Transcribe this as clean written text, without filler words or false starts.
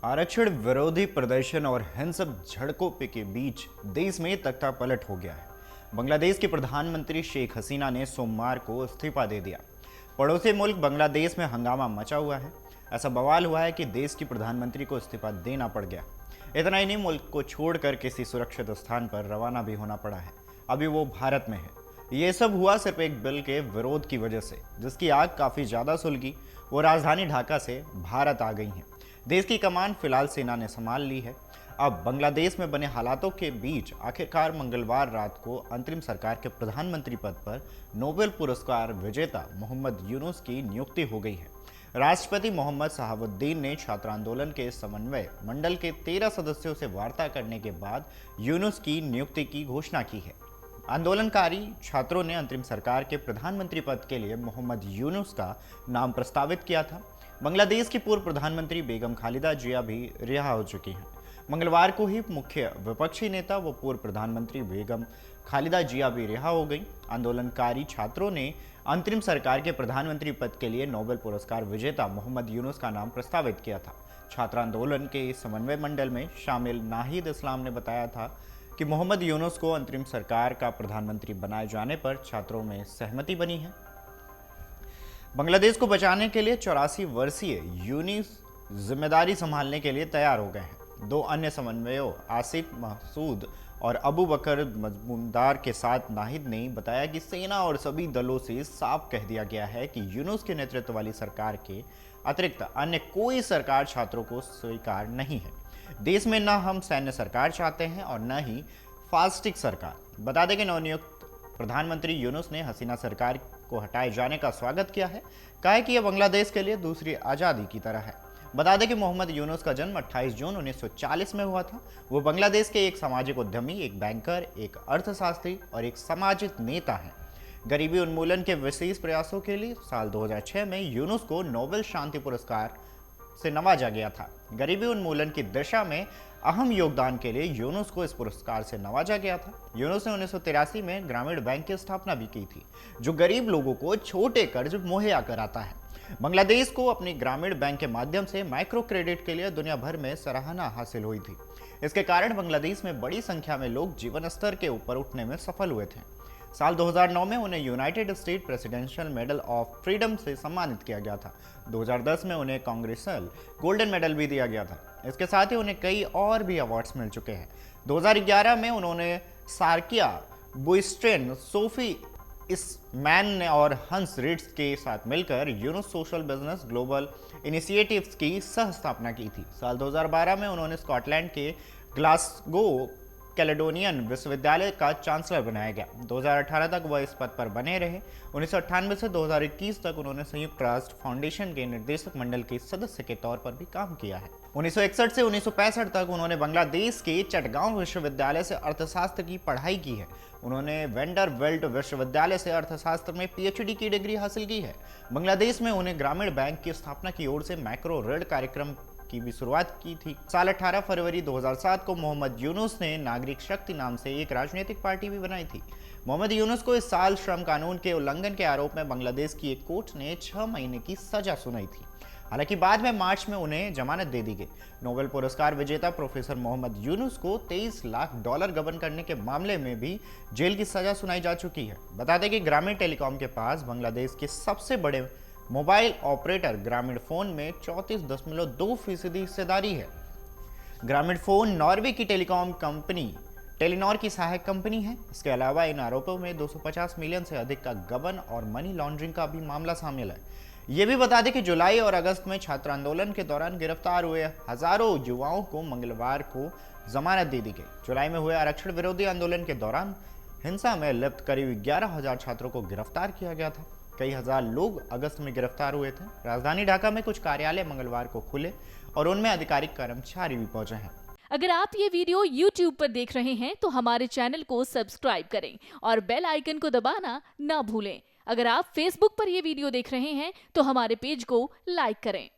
आरक्षण विरोधी प्रदर्शन और हिंसक झड़पों के बीच देश में तख्ता पलट हो गया है। बांग्लादेश के प्रधानमंत्री शेख हसीना ने सोमवार को इस्तीफा दे दिया। पड़ोसी मुल्क बांग्लादेश में हंगामा मचा हुआ है। ऐसा बवाल हुआ है कि देश की प्रधानमंत्री को इस्तीफा देना पड़ गया। इतना ही नहीं, मुल्क को छोड़कर किसी सुरक्षित स्थान पर रवाना भी होना पड़ा है। अभी वो भारत में है। ये सब हुआ सिर्फ एक बिल के विरोध की वजह से, जिसकी आग काफी ज्यादा सुलगी। वो राजधानी ढाका से भारत आ गई हैं। देश की कमान फिलहाल सेना ने संभाल ली है। अब बांग्लादेश में बने हालातों के बीच आखिरकार मंगलवार रात को अंतरिम सरकार के प्रधानमंत्री पद पर नोबेल पुरस्कार विजेता मोहम्मद यूनुस की नियुक्ति हो गई है। राष्ट्रपति मोहम्मद शहाबुद्दीन ने छात्र आंदोलन के समन्वय मंडल के 13 सदस्यों से वार्ता करने के बाद यूनुस की नियुक्ति की घोषणा की है। आंदोलनकारी छात्रों ने अंतरिम सरकार के प्रधानमंत्री पद के लिए मोहम्मद यूनुस का नाम प्रस्तावित किया था। बांग्लादेश की पूर्व प्रधानमंत्री बेगम खालिदा जिया भी रिहा हो चुकी हैं। मंगलवार को ही मुख्य विपक्षी नेता व पूर्व प्रधानमंत्री बेगम खालिदा जिया भी रिहा हो गई। आंदोलनकारी छात्रों ने अंतरिम सरकार के प्रधानमंत्री पद के लिए नोबेल पुरस्कार विजेता मोहम्मद यूनुस का नाम प्रस्तावित किया था। छात्र आंदोलन के समन्वय मंडल में शामिल नाहिद इस्लाम ने बताया था कि मोहम्मद यूनुस को अंतरिम सरकार का प्रधानमंत्री बनाए जाने पर छात्रों में सहमति बनी है। बांग्लादेश को बचाने के लिए 84 वर्षीय यूनुस जिम्मेदारी संभालने के लिए तैयार हो गए हैं। दो अन्य समन्वयों आसिफ महसूद और अबू बकर मजमूदार के साथ नाहिद ने बताया कि सेना और सभी दलों से साफ कह दिया गया है कि यूनुस के नेतृत्व वाली सरकार के अतिरिक्त अन्य कोई सरकार छात्रों को स्वीकार नहीं है। देश में न हम सैन्य सरकार चाहते हैं और न ही फास्टिक सरकार। बता दें कि नवनियुक्त प्रधानमंत्री यूनुस ने हसीना सरकार को हटाए जाने का स्वागत किया है। कहा है कि यह बांग्लादेश के लिए दूसरी आज़ादी की तरह है। बता दें कि मोहम्मद यूनुस का जन्म 28 जून 1940 में हुआ था। वो बांग्लादेश के एक सामाजिक उद्यमी, एक बैंकर, एक अर्थशास्त्री और एक सामाजिक नेता हैं। गरीबी उन्मूलन के विशेष प्रयासों के लिए साल 2006 में यूनुस को नोबेल शांति पुरस्कार से नवाजा गया था। गरीबी उन्मूलन की दिशा में अहम योगदान के लिए यूनुस को इस पुरस्कार से नवाजा गया था। यूनुस ने 1983 में ग्रामीण बैंक की स्थापना भी की थी, जो गरीब लोगों को छोटे कर्ज मुहैया कराता है। बांग्लादेश को अपनी ग्रामीण बैंक के माध्यम से माइक्रो क्रेडिट के लिए दुनिया भर में सराहना हासिल हुई थी। इसके कारण बांग्लादेश में बड़ी संख्या में लोग जीवन स्तर के ऊपर उठने में सफल हुए थे। साल 2009 में उन्हें United state presidential medal of freedom से सम्मानित किया गया था। 2010 में उन्हें कांग्रेसल गोल्डन मेडल भी दिया गया था। इसके साथ ही उन्हें कई और भी अवार्ड्स मिल चुके हैं। 2011 में उन्होंने सार्किया बुइस्ट्रेन, सोफी इसमैन और हंस रिट्स के साथ मिलकर Yunus social business global initiatives की सह स्थापना की थी। साल 2012 में उन्होंने स्कॉटलैंड के ग्लासगो कैलेडोनियन विश्वविद्यालय का चांसलर बनाया गया। 2018 तक वह इस पद पर बने रहे। 1998 से 2021 तक उन्होंने संयुक्त राष्ट्र फाउंडेशन के निर्देशक मंडल के सदस्य के तौर पर भी काम किया है। 1961 से 1965 तक उन्होंने बांग्लादेश के चटगांव विश्वविद्यालय से अर्थशास्त्र की पढ़ाई की है। उन्होंने वेंडरबिल्ट विश्वविद्यालय से अर्थशास्त्र में पीएचडी की डिग्री हासिल की है। बांग्लादेश में उन्हें ग्रामीण बैंक की स्थापना की ओर से माइक्रो ऋण कार्यक्रम की भी शुरुआत की थी। साल 18 फरवरी 2007 को मोहम्मद यूनुस ने नागरिक शक्ति नाम से एक राजनीतिक पार्टी भी बनाई थी। मोहम्मद यूनुस को इस साल श्रम कानून के उल्लंघन के आरोप में बांग्लादेश की एक कोर्ट ने 6 महीने की सजा सुनाई थी। हालांकि बाद में मार्च में उन्हें जमानत दे दी गई। नोबेल पुरस्कार विजेता प्रोफेसर मोहम्मद यूनुस को $23 लाख गबन करने के मामले में भी जेल की सजा सुनाई जा चुकी है। बता दें कि ग्रामीण टेलीकॉम के पास बांग्लादेश के सबसे बड़े मोबाइल ऑपरेटर ग्रामीण फोन में 34.2% हिस्सेदारी है। ग्रामीण फोन नॉर्वे की टेलीकॉम कंपनी टेलीनॉर की सहायक कंपनी है। इसके अलावा इन आरोपों में 250 मिलियन से अधिक का गबन और मनी लॉन्ड्रिंग का भी मामला शामिल है। ये भी बता दें कि जुलाई और अगस्त में छात्र आंदोलन के दौरान गिरफ्तार हुए हजारों युवाओं को मंगलवार को जमानत दे दी गई। जुलाई में हुए आरक्षण विरोधी आंदोलन के दौरान हिंसा में लिप्त करीब 11,000 छात्रों को गिरफ्तार किया गया था। कई हजार लोग अगस्त में गिरफ्तार हुए थे। राजधानी ढाका में कुछ कार्यालय मंगलवार को खुले और उनमें अधिकारिक कर्मचारी भी पहुंचे हैं। अगर आप ये वीडियो YouTube पर देख रहे हैं तो हमारे चैनल को सब्सक्राइब करें और बेल आइकन को दबाना ना भूलें। अगर आप Facebook पर ये वीडियो देख रहे हैं तो हमारे पेज को लाइक करें।